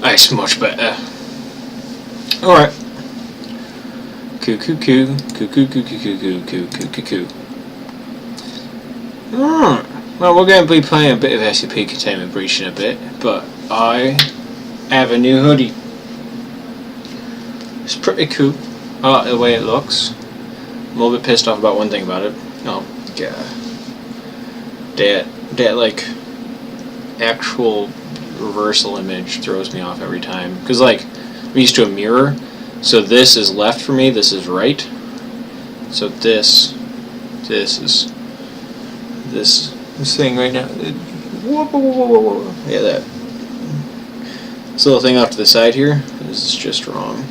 That's much better. Alright. Coo. Well, we're going to be playing a bit of SCP Containment Breach in a bit, but I have a new hoodie. It's pretty cool. I like the way it looks. I'm a little bit pissed off about one thing about it. Oh, yeah. That like, actual reversal image throws me off every time. Because, like, I'm used to a mirror, so this is left for me, this is right. So this thing right now. Whoa. Yeah, that. This little thing off to the side here is just wrong.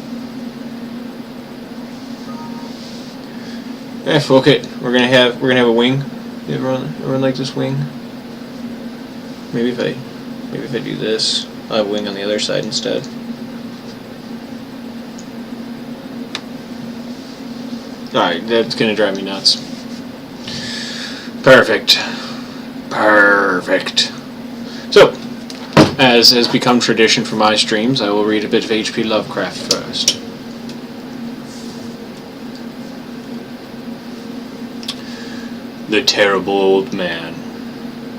Yeah, fuck it. We're gonna have a wing. Everyone like this wing? Maybe if I do this, I'll have a wing on the other side instead. Alright, that's gonna drive me nuts. Perfect. So, as has become tradition for my streams, I will read a bit of H.P. Lovecraft first. The Terrible Old Man.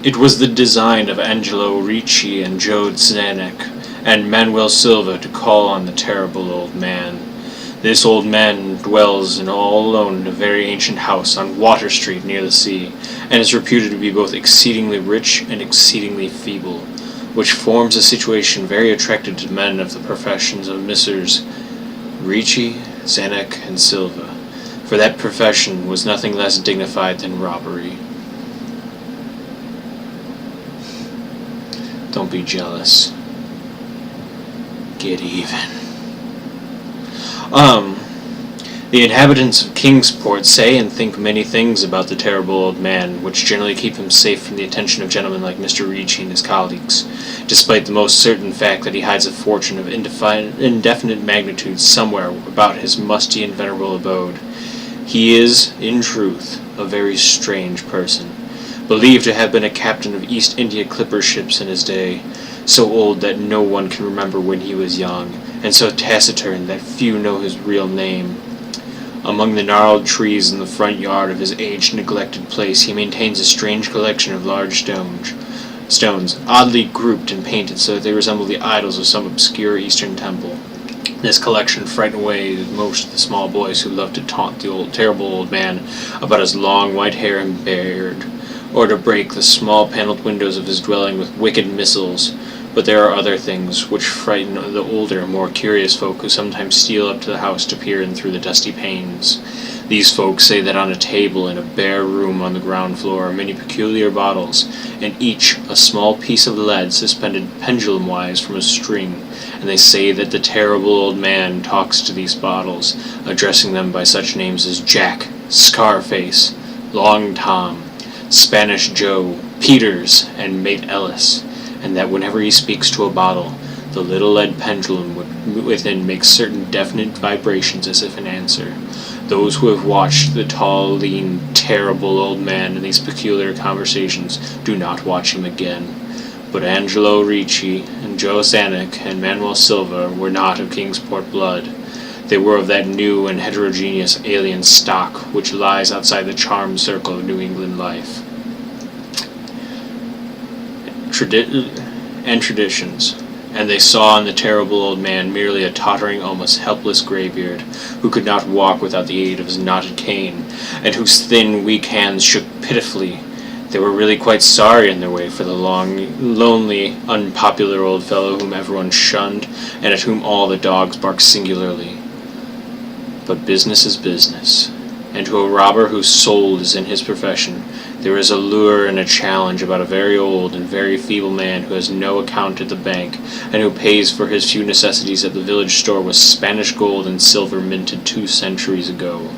It was the design of Angelo Ricci and Joe Zanuck and Manuel Silva to call on the Terrible Old Man. This old man dwells all alone in a very ancient house on Water Street near the sea, and is reputed to be both exceedingly rich and exceedingly feeble, which forms a situation very attractive to men of the professions of Messrs. Ricci, Zanuck, and Silva, for that profession was nothing less dignified than robbery. Don't be jealous. Get even. The inhabitants of Kingsport say and think many things about the Terrible Old Man, which generally keep him safe from the attention of gentlemen like Mr. Ricci and his colleagues, despite the most certain fact that he hides a fortune of indefinite magnitude somewhere about his musty and venerable abode. He is, in truth, a very strange person, believed to have been a captain of East India clipper ships in his day, so old that no one can remember when he was young, and so taciturn that few know his real name. Among the gnarled trees in the front yard of his aged, neglected place, he maintains a strange collection of large stones, oddly grouped and painted so that they resemble the idols of some obscure Eastern temple. This collection frightened away most of the small boys who loved to taunt the terrible old man about his long white hair and beard, or to break the small paneled windows of his dwelling with wicked missiles. But there are other things which frighten the older, more curious folk who sometimes steal up to the house to peer in through the dusty panes. These folks say that on a table in a bare room on the ground floor are many peculiar bottles, and each a small piece of lead suspended pendulum-wise from a string, and they say that the Terrible Old Man talks to these bottles, addressing them by such names as Jack, Scarface, Long Tom, Spanish Joe, Peters, and Mate Ellis, and that whenever he speaks to a bottle, the little lead pendulum within makes certain definite vibrations as if in answer. Those who have watched the tall, lean, terrible old man in these peculiar conversations do not watch him again. But Angelo Ricci and Joe Zanuck and Manuel Silva were not of Kingsport blood. They were of that new and heterogeneous alien stock which lies outside the charmed circle of New England life. Traditions, and they saw in the terrible old man merely a tottering, almost helpless graybeard, who could not walk without the aid of his knotted cane, and whose thin, weak hands shook pitifully. They were really quite sorry in their way for the long, lonely, unpopular old fellow whom everyone shunned, and at whom all the dogs barked singularly. But business is business, and to a robber whose soul is in his profession, there is a lure and a challenge about a very old and very feeble man who has no account at the bank, and who pays for his few necessities at the village store with Spanish gold and silver minted 2 centuries ago.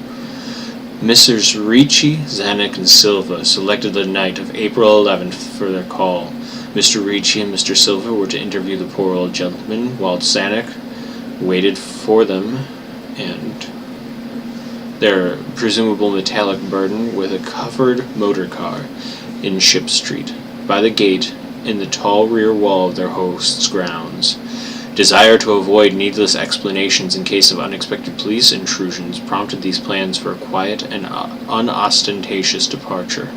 Messrs. Ricci, Zanuck, and Silva selected the night of April 11th for their call. Mr. Ricci and Mr. Silva were to interview the poor old gentleman, while Zanuck waited for them and their presumable metallic burden with a covered motor car in Ship Street, by the gate in the tall rear wall of their host's grounds. Desire to avoid needless explanations in case of unexpected police intrusions prompted these plans for a quiet and unostentatious departure.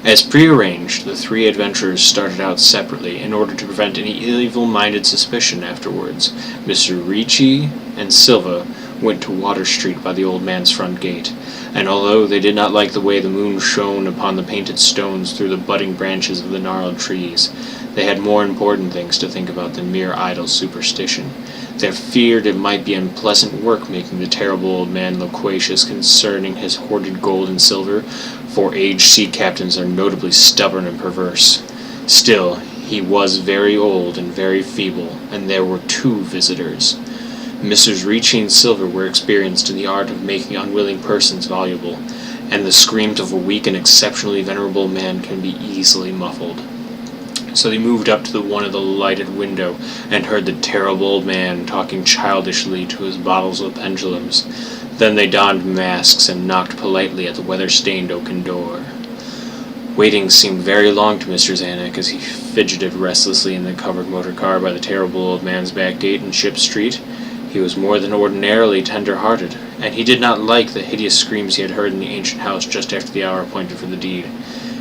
As prearranged, the three adventurers started out separately in order to prevent any evil-minded suspicion afterwards. Mr. Ricci and Silva went to Water Street by the old man's front gate, and although they did not like the way the moon shone upon the painted stones through the budding branches of the gnarled trees, they had more important things to think about than mere idle superstition. They feared it might be unpleasant work making the terrible old man loquacious concerning his hoarded gold and silver, for aged sea captains are notably stubborn and perverse. Still, he was very old and very feeble, and there were two visitors. Messrs. Ricci and Silver were experienced in the art of making unwilling persons voluble, and the screams of a weak and exceptionally venerable man can be easily muffled. So they moved up to the one of the lighted window and heard the terrible old man talking childishly to his bottles of pendulums. Then they donned masks and knocked politely at the weather-stained oaken door. Waiting seemed very long to Mr. Zanuck as he fidgeted restlessly in the covered motor car by the terrible old man's back gate in Ship Street. He was more than ordinarily tender-hearted, and he did not like the hideous screams he had heard in the ancient house just after the hour appointed for the deed.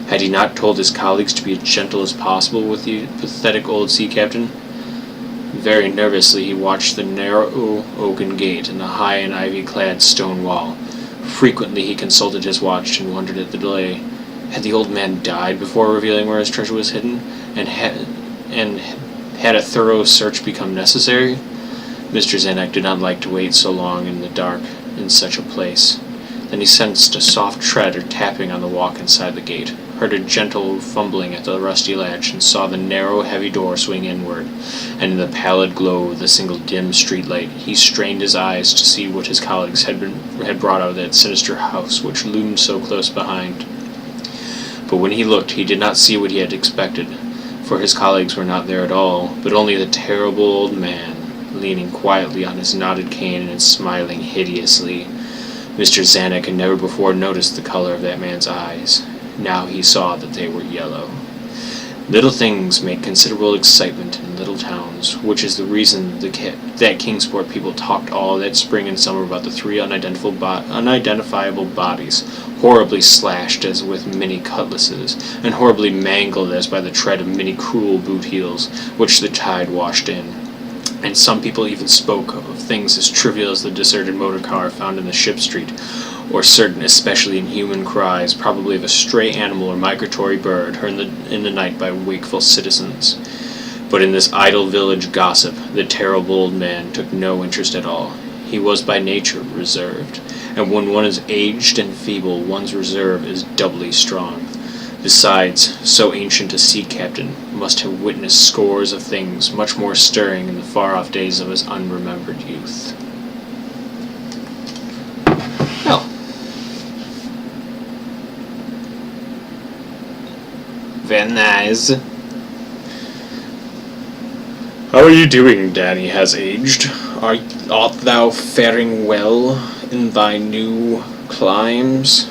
Had he not told his colleagues to be as gentle as possible with the pathetic old sea captain? Very nervously he watched the narrow oaken gate and the high and ivy-clad stone wall. Frequently he consulted his watch and wondered at the delay. Had the old man died before revealing where his treasure was hidden, and had a thorough search become necessary? Mr. Zanuck did not like to wait so long in the dark in such a place. Then he sensed a soft tread or tapping on the walk inside the gate, heard a gentle fumbling at the rusty latch, and saw the narrow, heavy door swing inward, and in the pallid glow of the single dim street-light he strained his eyes to see what his colleagues had brought out of that sinister house which loomed so close behind. But when he looked, he did not see what he had expected, for his colleagues were not there at all, but only the terrible old man, leaning quietly on his knotted cane and smiling hideously. Mr. Zanuck had never before noticed the color of that man's eyes. Now he saw that they were yellow. Little things make considerable excitement in little towns, which is the reason that Kingsport people talked all that spring and summer about the three unidentifiable bodies, horribly slashed as with many cutlasses, and horribly mangled as by the tread of many cruel boot heels, which the tide washed in. And some people even spoke of things as trivial as the deserted motor car found in the Ship Street, or certain especially inhuman cries, probably of a stray animal or migratory bird, heard in the night by wakeful citizens. But in this idle village gossip, the terrible old man took no interest at all. He was by nature reserved, and when one is aged and feeble, one's reserve is doubly strong. Besides, so ancient a sea captain must have witnessed scores of things much more stirring in the far-off days of his unremembered youth. Well, very nice. How are you doing, Danny has aged? Art thou faring well in thy new climes?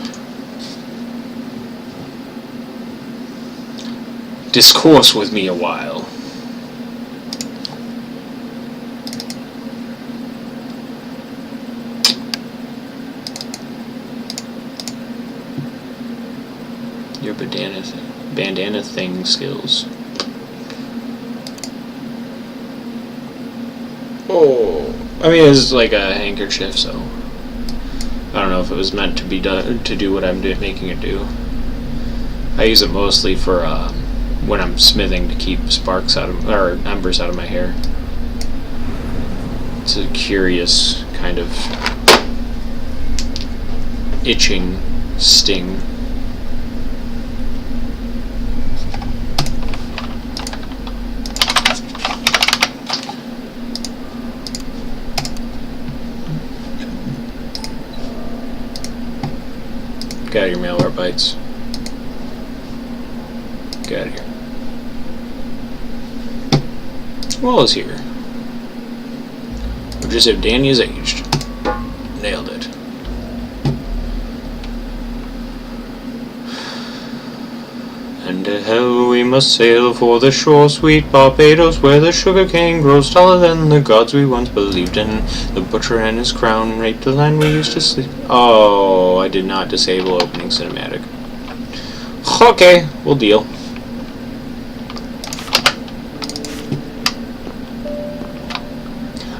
Discourse with me a while. Your bandana thing skills. Oh, I mean it's like a handkerchief, so I don't know if it was meant to be done to do what I'm making it do. I use it mostly for when I'm smithing to keep sparks out of, or embers out of my hair. It's a curious kind of itching sting. Get out of your malware bites. Get out of here. Wall is here. Just if Danny is aged. Nailed it. And to hell we must sail for the shore, sweet Barbados, where the sugar cane grows taller than the gods we once believed in. The butcher and his crown raped the land we used to sleep. Oh, I did not disable opening cinematic. Okay, we'll deal.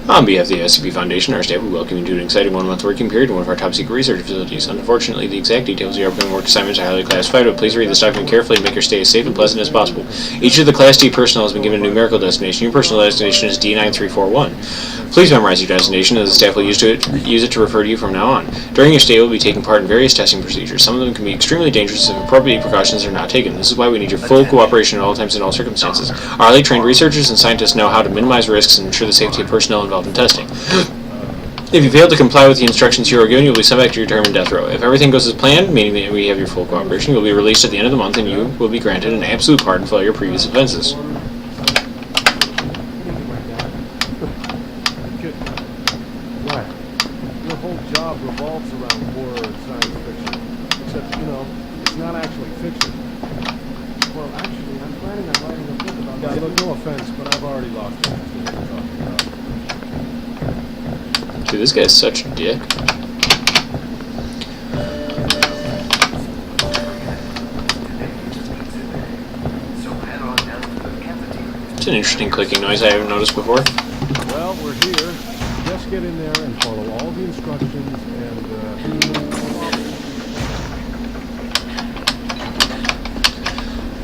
On behalf of the SCP Foundation, our staff, we welcome you to an exciting one-month working period in one of our top-secret research facilities. Unfortunately, the exact details of your upcoming work assignments are highly classified, but please read this document carefully to make your stay as safe and pleasant as possible. Each of the Class D personnel has been given a numerical destination. Your personal destination is D9341. Please memorize your destination, as the staff will use it to refer to you from now on. During your stay, you will be taking part in various testing procedures. Some of them can be extremely dangerous if appropriate precautions are not taken. This is why we need your full cooperation at all times and all circumstances. Our highly trained researchers and scientists know how to minimize risks and ensure the safety of personnel involved in testing. If you fail to comply with the instructions you are given, you will be sent back to your term in death row. If everything goes as planned, meaning that we have your full cooperation, you will be released at the end of the month and you will be granted an absolute pardon for all your previous offenses. What? Your whole job revolves around horror and science fiction. Except, you know, it's not actually fiction. Well, actually, I'm planning on writing a book about that. Look, no offense, but I've already lost interest in what you're talking about. Dude, this guy's such a dick. It's an interesting clicking noise I haven't noticed before. Well, we're here. Just get in there and follow all the instructions and,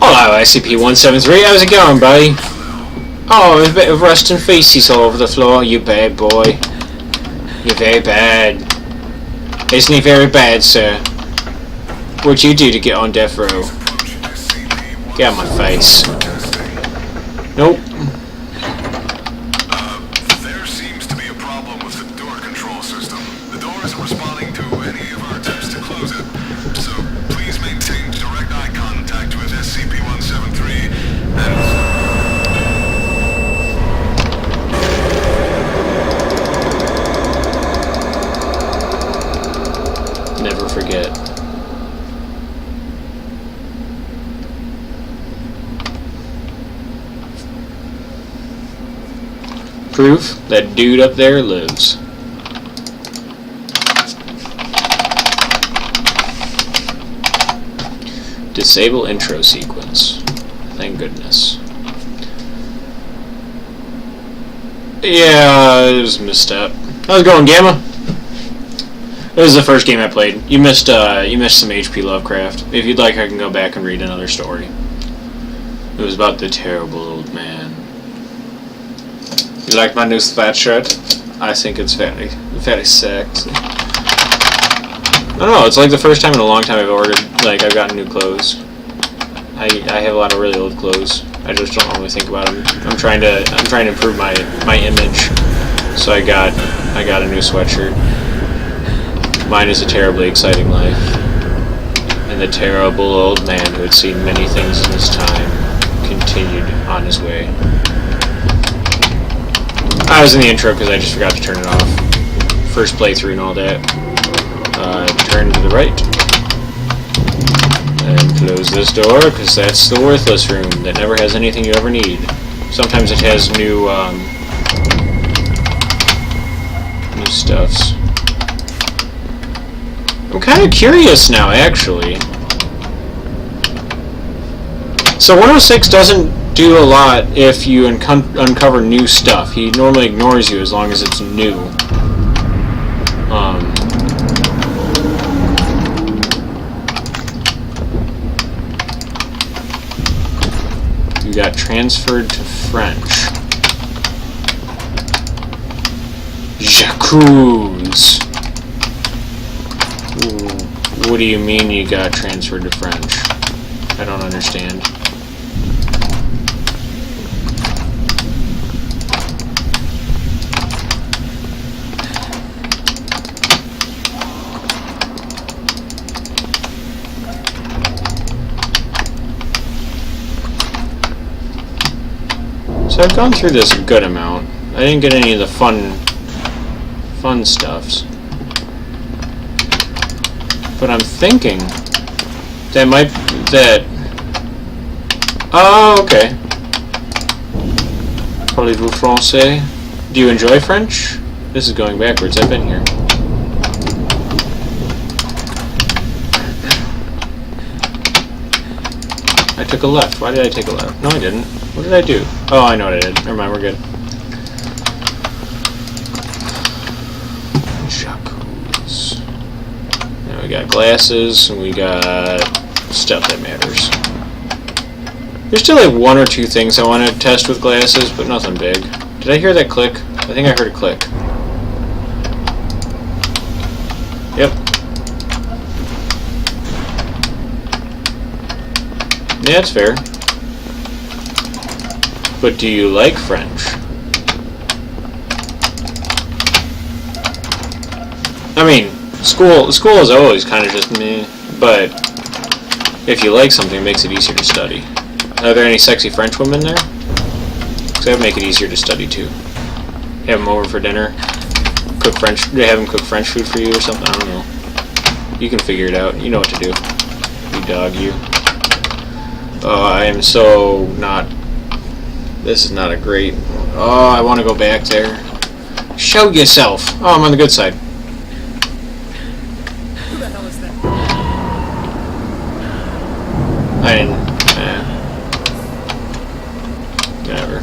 Hello, SCP-173. How's it going, buddy? Oh, there's a bit of rust and feces all over the floor. You bad boy. You're very bad. Isn't he very bad, sir? What'd you do to get on death row? Get out of my face. Nope. There seems to be a problem with the door control system. The door isn't responding to any of our attempts to close it. So please maintain direct eye contact with SCP-173 and... Never forget. Proof that dude up there lives. Disable intro sequence. Thank goodness. Yeah, it was a misstep. How's it going, Gamma? This is the first game I played. You missed some H.P. Lovecraft. If you'd like, I can go back and read another story. It was about the terrible old man. You like my new sweatshirt? I think it's very, very sexy. I don't know. It's like the first time in a long time I've ordered. Like I've gotten new clothes. I have a lot of really old clothes. I just don't normally think about them. I'm trying to improve my image. So I got a new sweatshirt. Mine is a terribly exciting life, and the terrible old man who had seen many things in his time continued on his way. I was in the intro because I just forgot to turn it off. First playthrough and all that. Turn to the right. And close this door, because that's the worthless room that never has anything you ever need. Sometimes it has new stuffs. I'm kind of curious now, actually. So 106 doesn't do a lot if you uncover new stuff. He normally ignores you as long as it's new. You got transferred to French. Jacques. What do you mean you got transferred to French? I don't understand. So I've gone through this a good amount. I didn't get any of the fun stuffs. But I'm thinking that Oh, okay. Parlez-vous français? Do you enjoy French? This is going backwards. I've been here. I took a left. Why did I take a left? No, I didn't. What did I do? Oh, I know what I did. Never mind, we're good. Jacques. Now we got glasses, and we got stuff that matters. There's still like one or two things I want to test with glasses, but nothing big. Did I hear that click? I think I heard a click. Yep. Yeah, it's fair. But do you like French? I mean, school is always kind of just meh, but if you like something, it makes it easier to study. Are there any sexy French women there? Because that would make it easier to study too. Have them over for dinner. Cook French. Have them cook French food for you or something. I don't know. You can figure it out. You know what to do. You dog, you. Oh, I am so not. This is not a great. Oh, I want to go back there. Show yourself. Oh, I'm on the good side. Who the hell is that? I didn't. Whatever.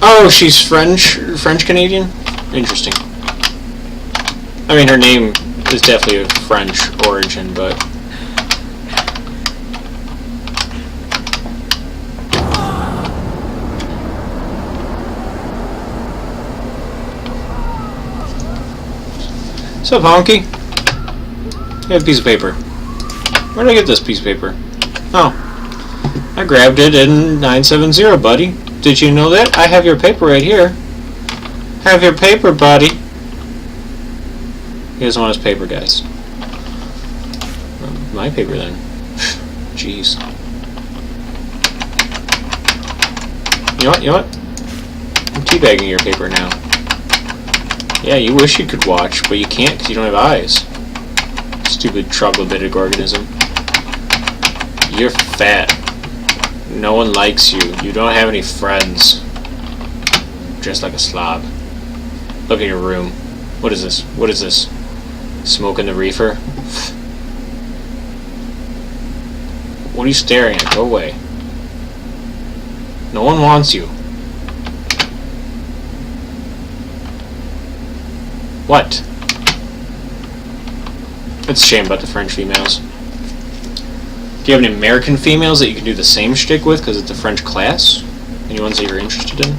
Oh, she's French Canadian? Interesting. I mean, her name is definitely of French origin, but... What's up, honky? I have a piece of paper. Where did I get this piece of paper? Oh. I grabbed it in 970, buddy. Did you know that? I have your paper right here. Have your paper, buddy. He doesn't want his paper, guys. My paper, then. Jeez. You know what? I'm teabagging your paper now. Yeah, you wish you could watch, but you can't because you don't have eyes. Stupid troglodytic organism. You're fat. No one likes you. You don't have any friends. Dressed like a slob. Look at your room. What is this? What is this? Smoking the reefer? What are you staring at? Go away. No one wants you. What? It's a shame about the French females. Do you have any American females that you can do the same shtick with because it's a French class? Any ones that you're interested in?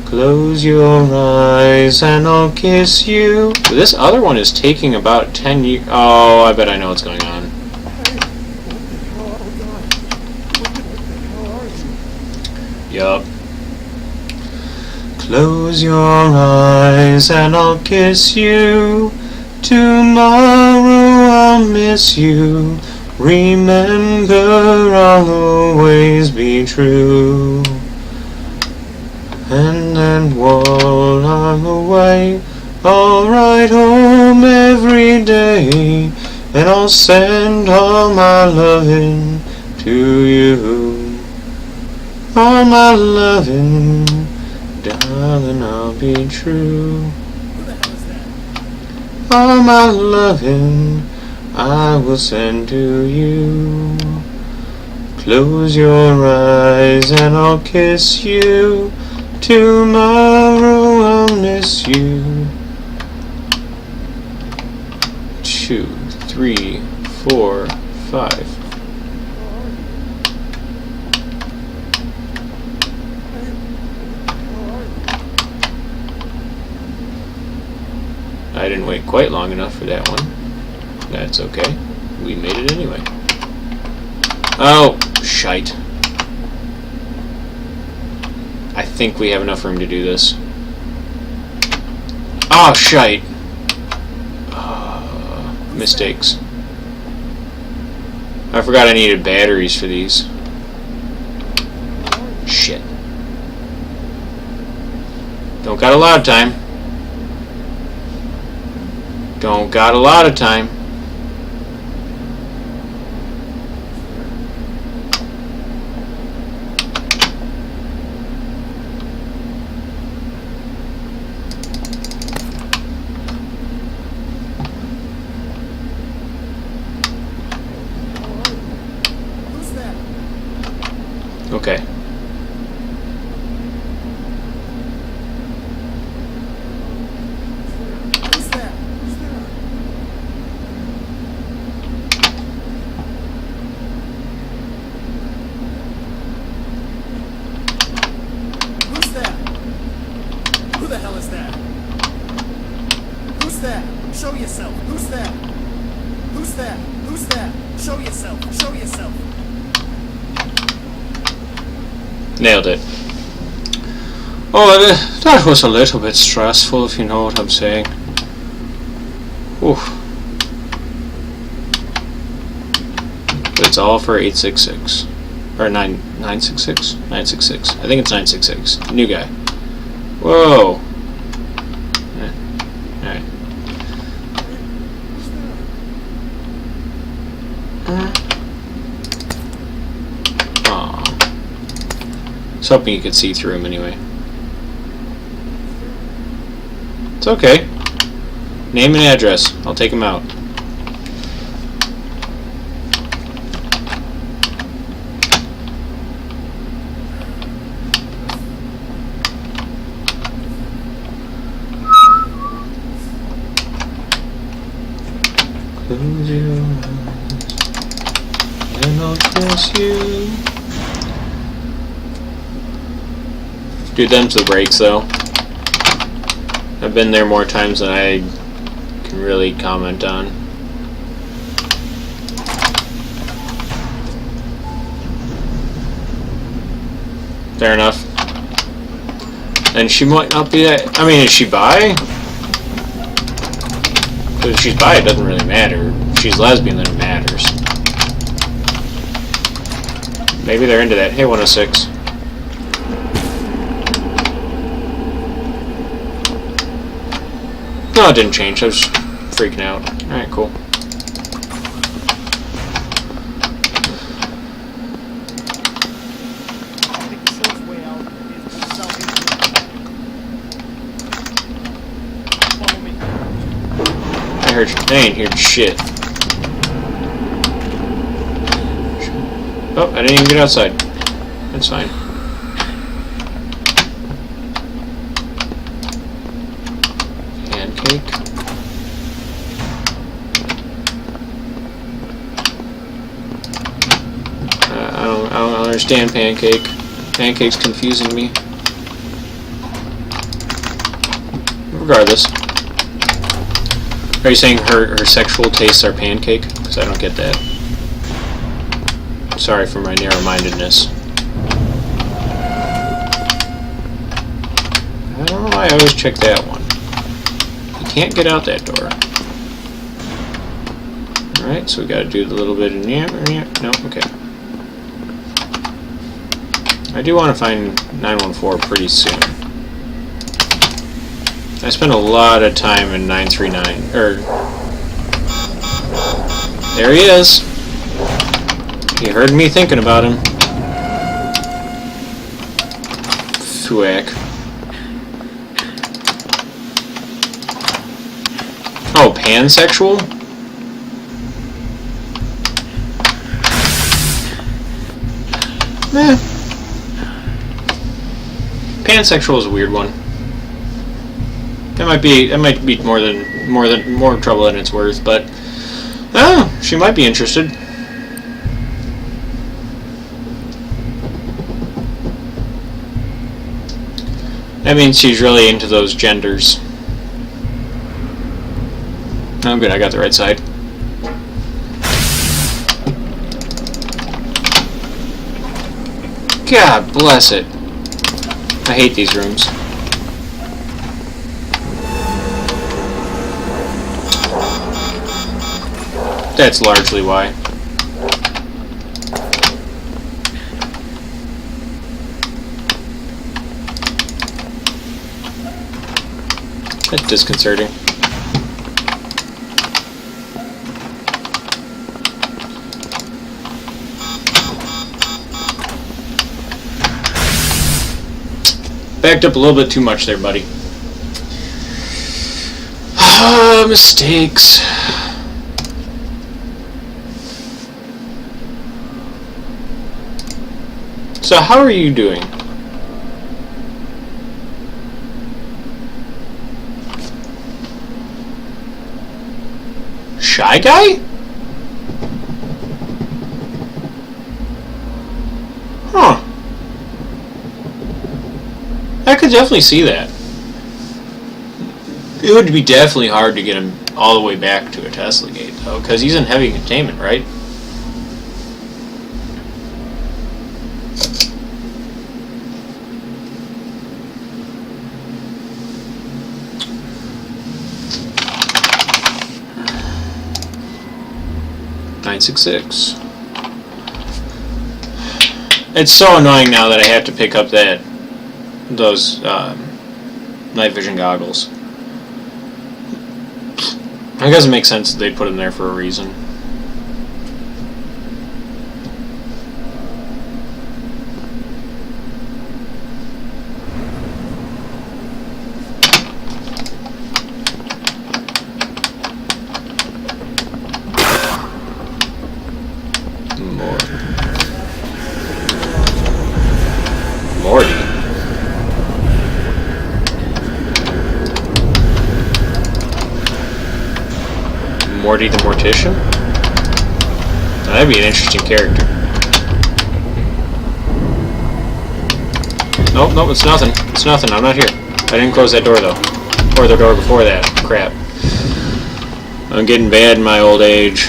Close your eyes and I'll kiss you. This other one is taking about 10 years. Oh, I bet I know what's going on. Yup. Close your eyes and I'll kiss you. Tomorrow I'll miss you. Remember I'll always be true. And then while I'm away, I'll ride home every day, and I'll send all my loving to you. All my loving, darling, I'll be true. Who the hell is that? All my loving, I will send to you. Close your eyes and I'll kiss you. Tomorrow I'll miss you. 2, 3, 4, 5. I didn't wait quite long enough for that one. That's okay. We made it anyway. Oh, shite. I think we have enough room to do this. Oh, shite. Mistakes. I forgot I needed batteries for these. Shit. Don't got a lot of time. Don't got a lot of time. Who's that? Okay. Who's that? Who's that? Who the hell is that? Who's that? Show yourself. Who's that? Who's that? Who's that? Show yourself. Show yourself. Nailed it. Oh, that was a little bit stressful, if you know what I'm saying. Oof. But it's all for 866. Or 966? 966. I think it's 966. New guy. Whoa. Alright. Aw. I was hoping you could see through him anyway. It's okay. Name and address. I'll take him out. Close your eyes and I'll kiss you. Dude, them's the breaks though. I've been there more times than I can really comment on. Fair enough. And she might not be that. I mean, is she bi? Because if she's bi, it doesn't really matter. If she's lesbian, then it matters. Maybe they're into that. Hey, 106. No, it didn't change. I was freaking out. Alright, cool. I think the shortest way out is south into. Follow me. I heard you. I ain't heard shit. Oh, I didn't even get outside. That's fine. Pancake. I don't understand pancake. Pancake's confusing me. Regardless. Are you saying her sexual tastes are pancake? Because I don't get that. Sorry for my narrow-mindedness. I don't know why I always check that one. You can't get out that door. Alright, so we gotta do the little bit of no, okay. I do want to find 914 pretty soon. I spent a lot of time in 939, there he is. You heard me thinking about him. Thwack. Oh, pansexual? Meh. Pansexual is a weird one. That might be more trouble than it's worth, but oh, she might be interested. That means she's really into those genders. Oh, good, I got the right side. God bless it. I hate these rooms. That's largely why. That's disconcerting. Backed up a little bit too much there, buddy. Mistakes. So how are you doing? Shy guy? Huh. I could definitely see that. It would be definitely hard to get him all the way back to a Tesla gate, though, because he's in heavy containment, right? .966. It's so annoying now that I have to pick up those night vision goggles. I guess it makes sense that they put them there for a reason. Morty. Morty the Mortician? Now, that'd be an interesting character. Nope, nope, it's nothing. It's nothing, I'm not here. I didn't close that door, though. Or the door before that. Crap. I'm getting bad in my old age.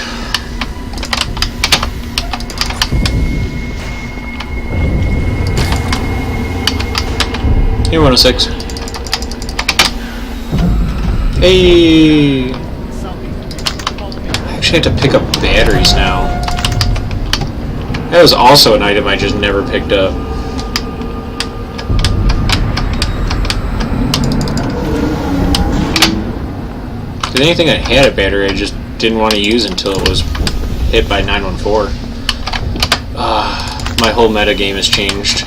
Here, 106. Hey! I actually have to pick up batteries now. That was also an item I just never picked up. Because anything that had a battery I just didn't want to use until it was hit by 914. My whole metagame has changed.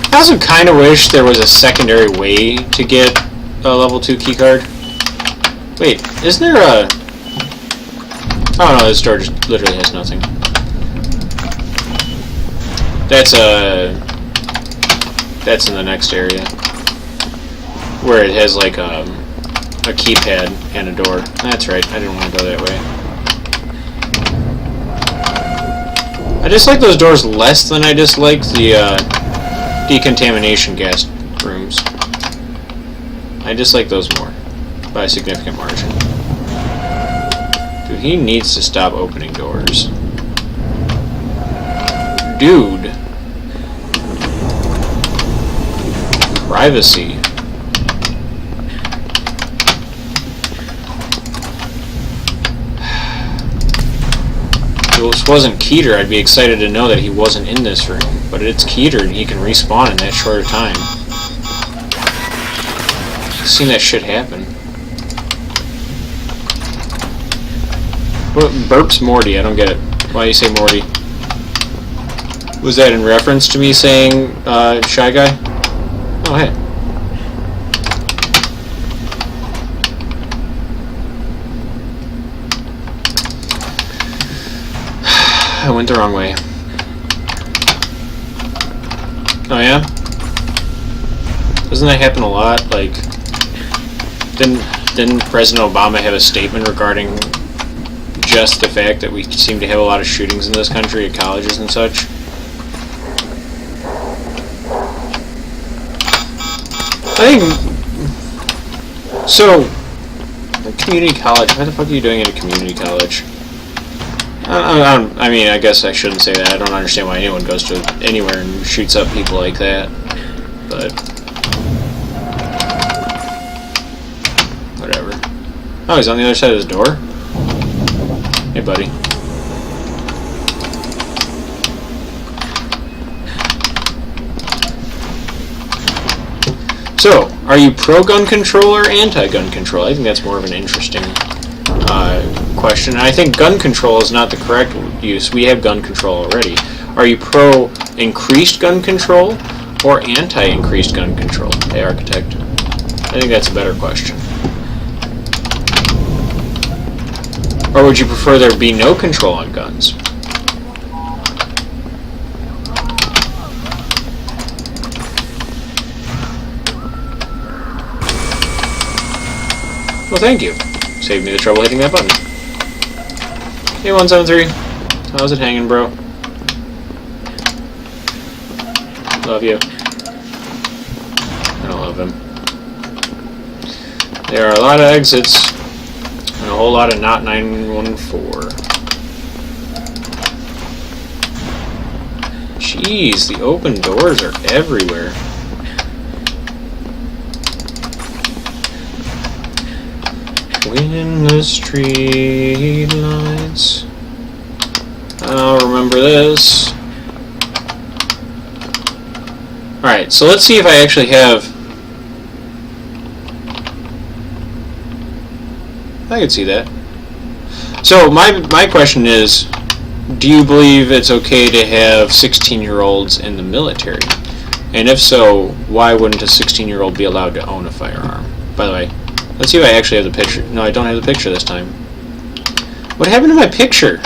I also kind of wish there was a secondary way to get a level 2 keycard. Wait, isn't there a... Oh no, this door just literally has nothing. That's in the next area. Where it has like a keypad and a door. That's right, I didn't want to go that way. I dislike those doors less than I dislike the decontamination gas rooms. I dislike those more, by a significant margin. Dude, he needs to stop opening doors. Dude. Privacy. If this wasn't Keter, I'd be excited to know that he wasn't in this room. But it's Keter, and he can respawn in that short of time. I've seen that shit happen. What burps Morty? I don't get it. Why do you say Morty? Was that in reference to me saying, Shy Guy? Oh, hey. I went the wrong way. Oh yeah? Doesn't that happen a lot? Like, didn't President Obama have a statement regarding just the fact that we seem to have a lot of shootings in this country at colleges and such? I think... So, community college, what the fuck are you doing at a community college? I mean, I guess I shouldn't say that. I don't understand why anyone goes to anywhere and shoots up people like that. But... whatever. Oh, he's on the other side of his door? Hey, buddy. So, are you pro-gun control or anti-gun control? I think that's more of an interesting question. And I think gun control is not the correct use. We have gun control already. Are you pro-increased gun control or anti-increased gun control? Hey, Architect. I think that's a better question. Or would you prefer there be no control on guns? Well, thank you. Saved me the trouble hitting that button. Hey, 173. How's it hanging, bro? Love you. I don't love him. There are a lot of exits and a whole lot of not 914. Jeez, the open doors are everywhere. When the street lights. I'll remember this. Alright, so let's see if I actually have... I can see that. So my question is, do you believe it's okay to have 16-year-olds in the military? And if so, why wouldn't a 16-year-old be allowed to own a firearm? By the way, let's see if I actually have the picture. No, I don't have the picture this time. What happened to my picture?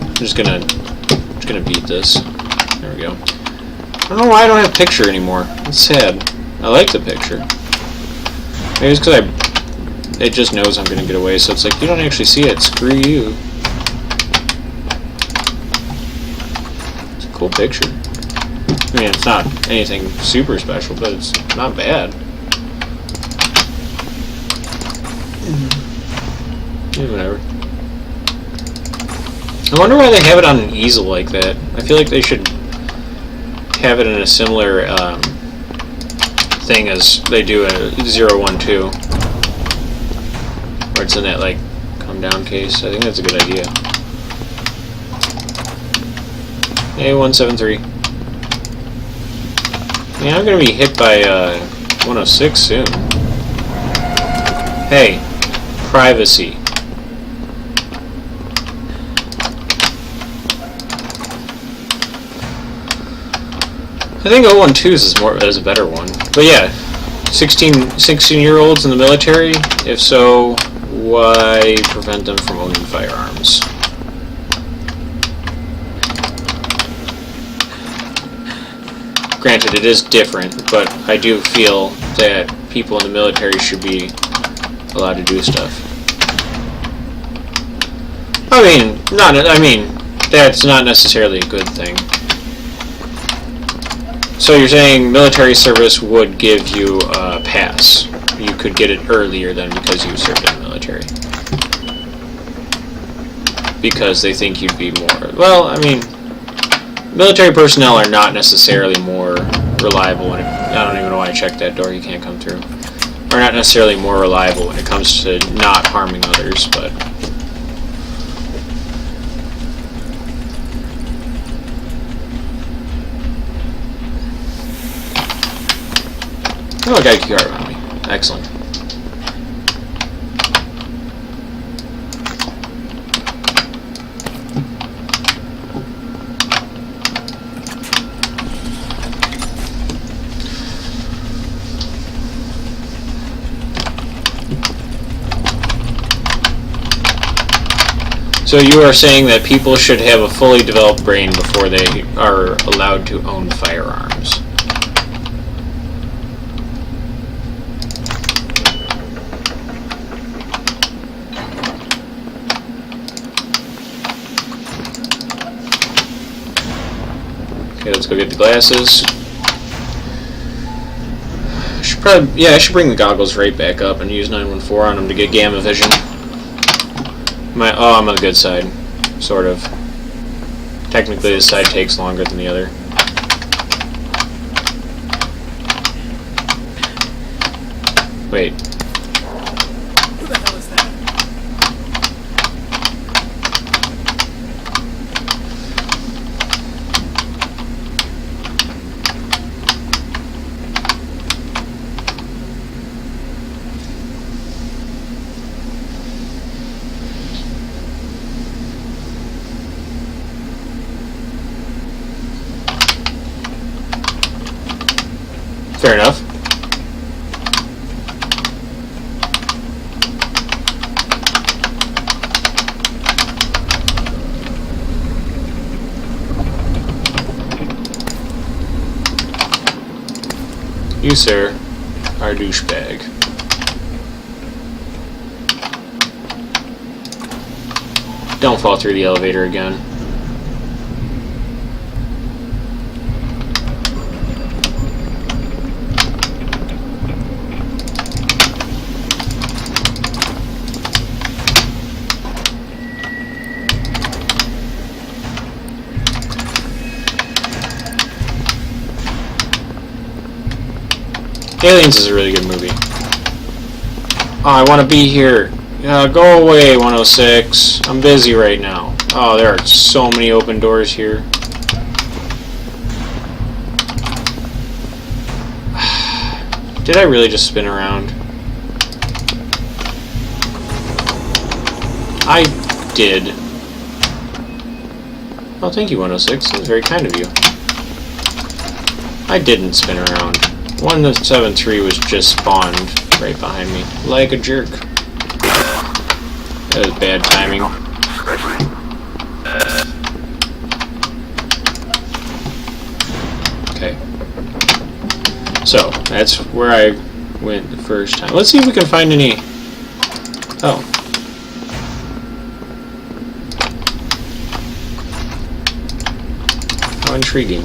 I'm just gonna beat this. There we go. I don't know why I don't have a picture anymore. It's sad. I like the picture. Maybe it's because it just knows I'm gonna get away, so it's like, you don't actually see it. Screw you. It's a cool picture. I mean, it's not anything super special, but it's not bad. Yeah, whatever. I wonder why they have it on an easel like that. I feel like they should have it in a similar thing as they do a 012, where it's in that like come down case. I think that's a good idea. Hey, 173. Man, I'm gonna be hit by 106 soon. Hey, privacy. I think 012 is a better one. But yeah, 16-year-olds in the military? If so, why prevent them from owning firearms? Granted, it is different, but I do feel that people in the military should be allowed to do stuff. I mean, that's not necessarily a good thing. So you're saying military service would give you a pass. You could get it earlier than because you served in the military. Because they think you'd be more... Well, I mean, military personnel are not necessarily more reliable when it... I don't even know why I checked that door, you can't come through. Are not necessarily more reliable when it comes to not harming others, but... Oh, a guy car around me. Excellent. So you are saying that people should have a fully developed brain before they are allowed to own firearms? Okay, let's go get the glasses. I should bring the goggles right back up and use 914 on them to get gamma vision. I'm on the good side, sort of. Technically, this side takes longer than the other. Wait. Who the hell is that? Fair enough. You, sir, are a douchebag. Don't fall through the elevator again. Aliens is a really good movie. Oh, I want to be here. Go away, 106. I'm busy right now. Oh, there are so many open doors here. Did I really just spin around? I did. Oh, thank you, 106. That was very kind of you. I didn't spin around. 173 was just spawned right behind me, like a jerk. That was bad timing. Okay. So, that's where I went the first time. Let's see if we can find any... Oh. How intriguing.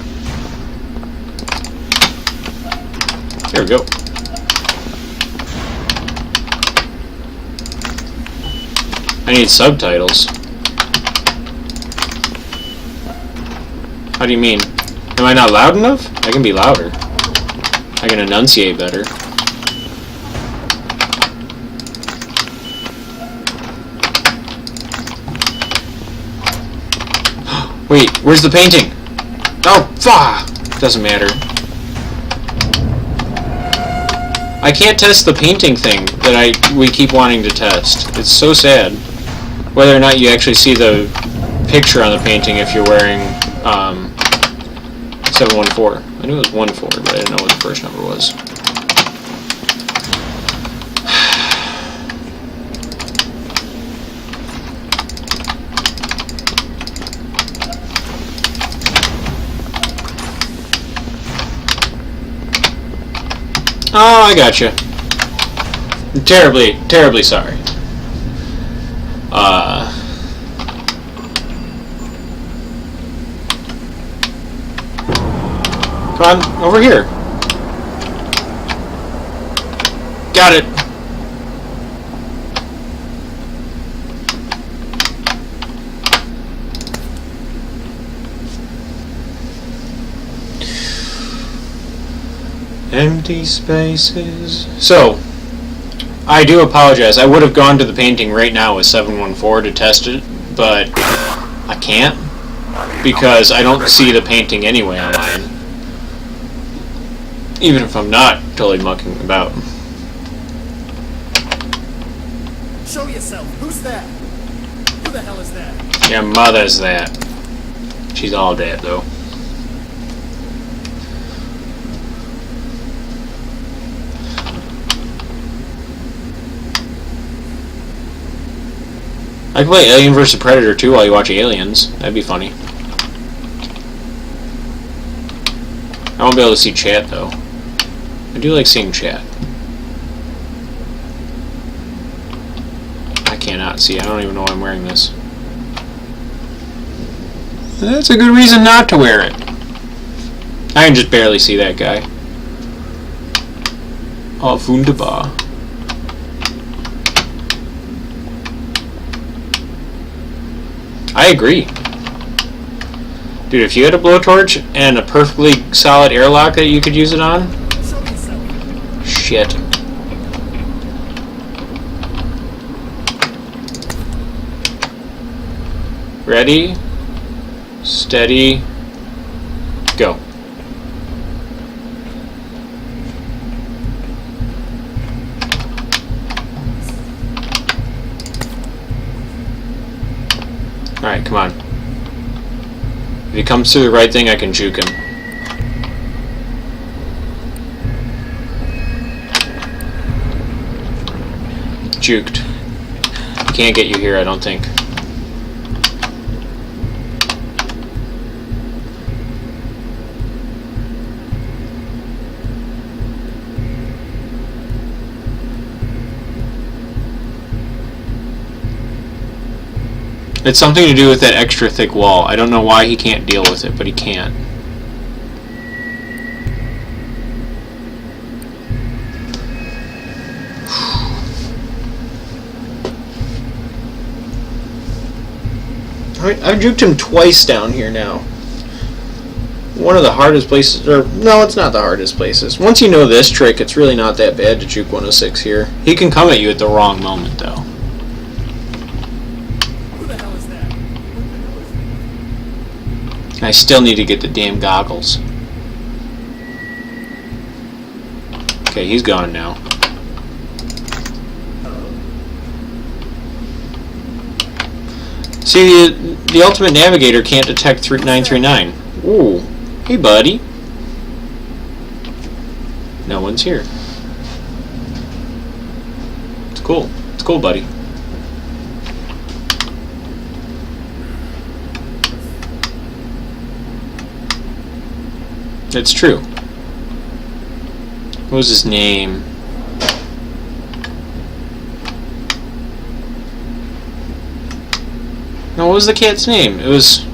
There we go. I need subtitles. How do you mean? Am I not loud enough? I can be louder. I can enunciate better. Wait, where's the painting? Oh, fuck! Doesn't matter. I can't test the painting thing that we keep wanting to test. It's so sad. Whether or not you actually see the picture on the painting if you're wearing 714. I knew it was 14, but I didn't know what the first number was. Oh, I gotcha. I'm terribly, terribly sorry. Come on, over here. Got it. Empty spaces. So, I do apologize. I would have gone to the painting right now with 714 to test it, but I can't because I don't see the painting anyway online. Even if I'm not totally mucking about. Show yourself. Who's that? Who the hell is that? Your mother's that. She's all dead, though. I can play Alien vs. Predator 2 while you watch Aliens. That'd be funny. I won't be able to see chat, though. I do like seeing chat. I cannot see. I don't even know why I'm wearing this. That's a good reason not to wear it. I can just barely see that guy. Oh, wunderbar. I agree. Dude, if you had a blowtorch and a perfectly solid airlock that you could use it on... Show yourself. Shit. Ready? Steady. Go. Alright, come on. If he comes through the right thing, I can juke him. juked. He can't get you here, I don't think. It's something to do with that extra thick wall. I don't know why he can't deal with it, but he can't. I've juked him twice down here now. One of the hardest places, or no, it's not the hardest places. Once you know this trick, it's really not that bad to juke 106 here. He can come at you at the wrong moment, though. Who the hell is that? I still need to get the damn goggles. Okay, he's gone now. See, the ultimate navigator can't detect 939. Ooh. Hey, buddy. No one's here. It's cool. It's cool, buddy. It's true. What was his name? No, what was the cat's name? It was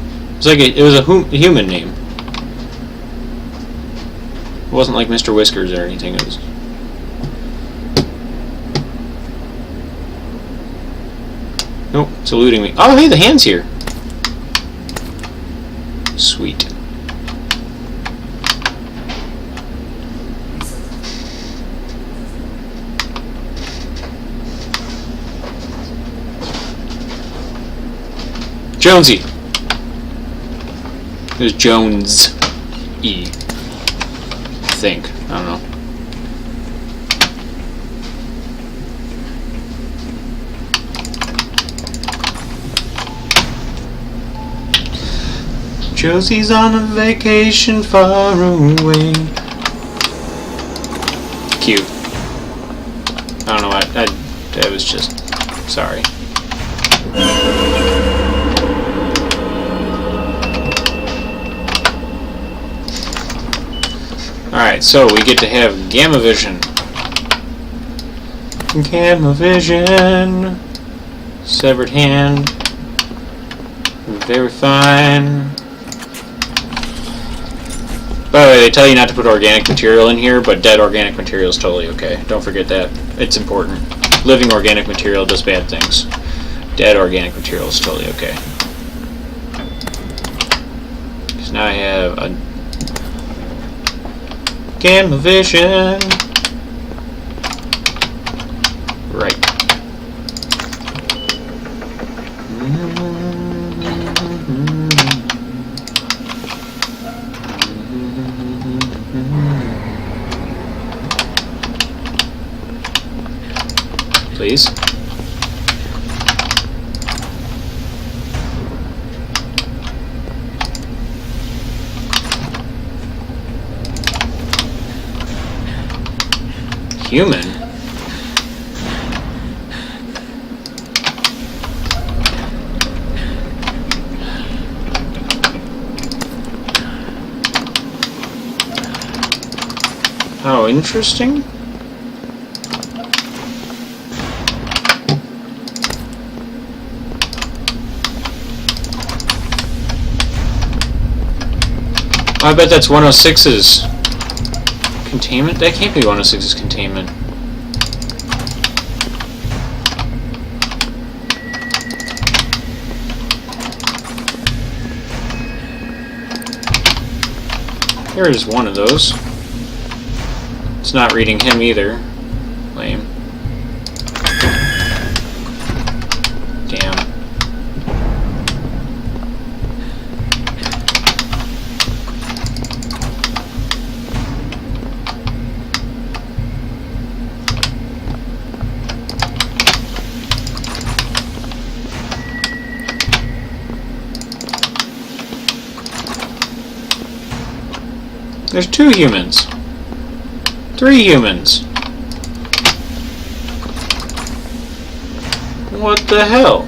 like it was a human name. It wasn't like Mr. Whiskers or anything. It was. Nope, it's eluding me. Oh, hey, the hand's here. Sweet. Jonesy. It was Jones E. I think. I don't know. Josie's on a vacation far away. Cute. I don't know what. I was just. Sorry. Alright, so we get to have Gamma Vision. Gamma Vision. Severed hand. Very fine. By the way, they tell you not to put organic material in here, but dead organic material is totally okay. Don't forget that. It's important. Living organic material does bad things. Dead organic material is totally okay. Because now I have a Gamma Vision. Right. Please. Human? Oh, interesting. I bet that's 106's containment? That can't be 106's containment. Here is one of those. It's not reading him either. Lame. Damn. There's 2 humans. 3 humans. What the hell?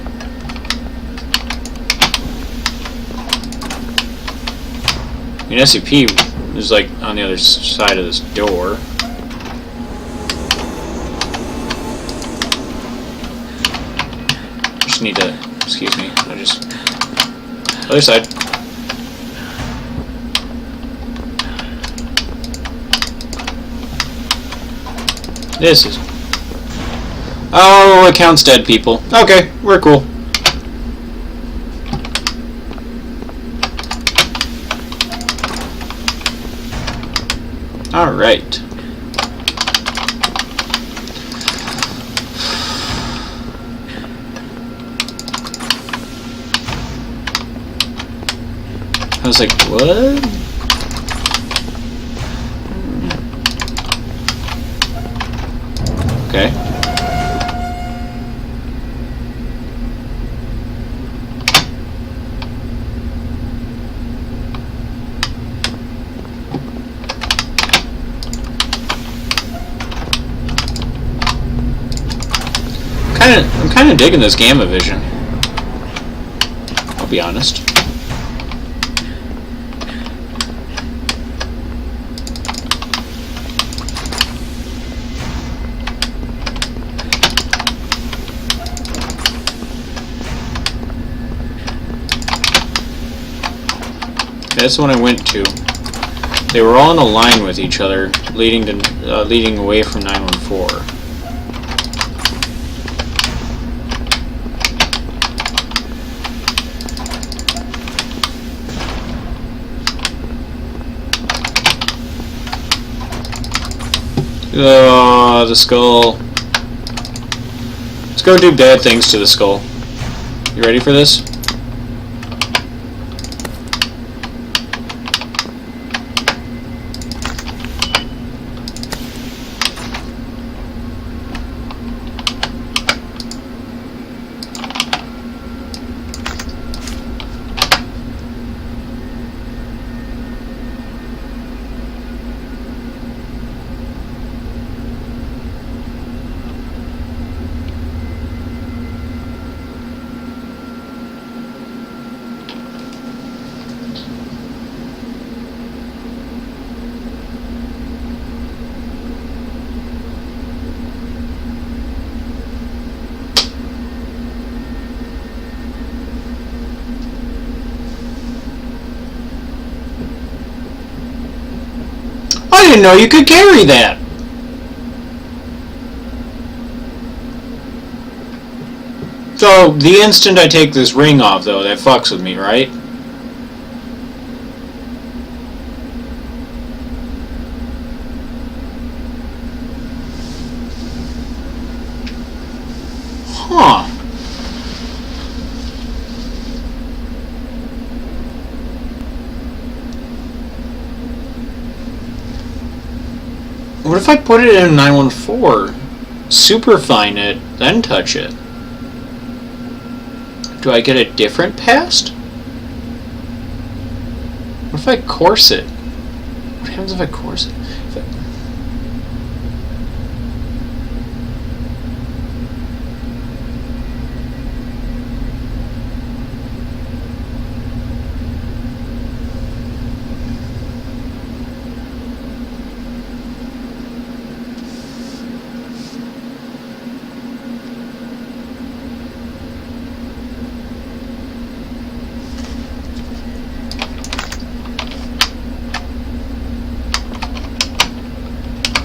I mean, SCP is like on the other side of this door. Just need to, excuse me, I just, other side. This is, oh, it counts dead people. Okay, we're cool. All right. I was like, what? Okay. I'm kind of digging this gamma vision. I'll be honest. That's the one I went to. They were all in a line with each other, leading away from 914. Oh, the skull. Let's go do bad things to the skull. You ready for this? I didn't know you could carry that! So, the instant I take this ring off, though, that fucks with me, right? Huh. What if I put it in 914, superfine it, then touch it? Do I get a different past? What if I course it? What happens if I course it?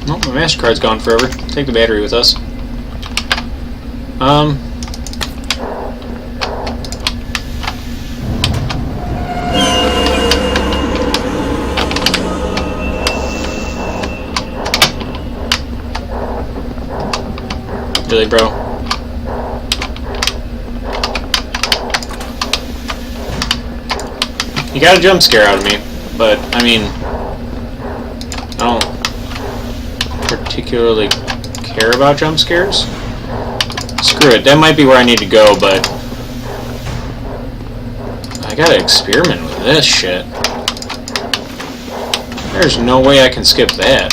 Oh, my MasterCard's gone forever. Take the battery with us. Really, bro? You got a jump scare out of me, but, I mean, I don't particularly care about jump scares. Screw it, that might be where I need to go, but I gotta experiment with this shit. There's no way I can skip that.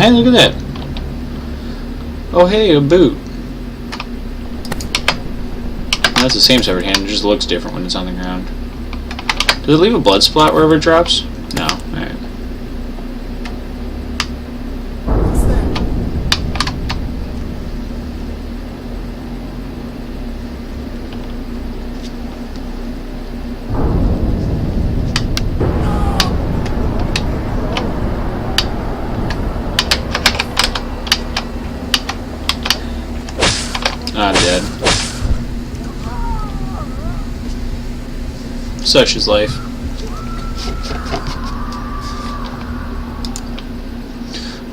hey, look at that. Oh, hey, a boot. That's the same severed hand, it just looks different when it's on the ground. Does it leave a blood splat wherever it drops? No. Alright. Who's there? I'm dead. Such is life.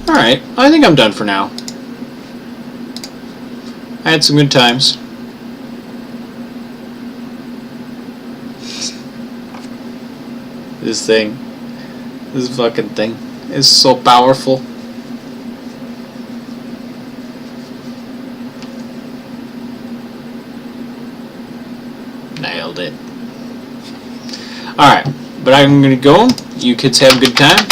Alright, I think I'm done for now. I had some good times. This fucking thing is so powerful. Nailed it. Alright, but I'm gonna go. You kids have a good time.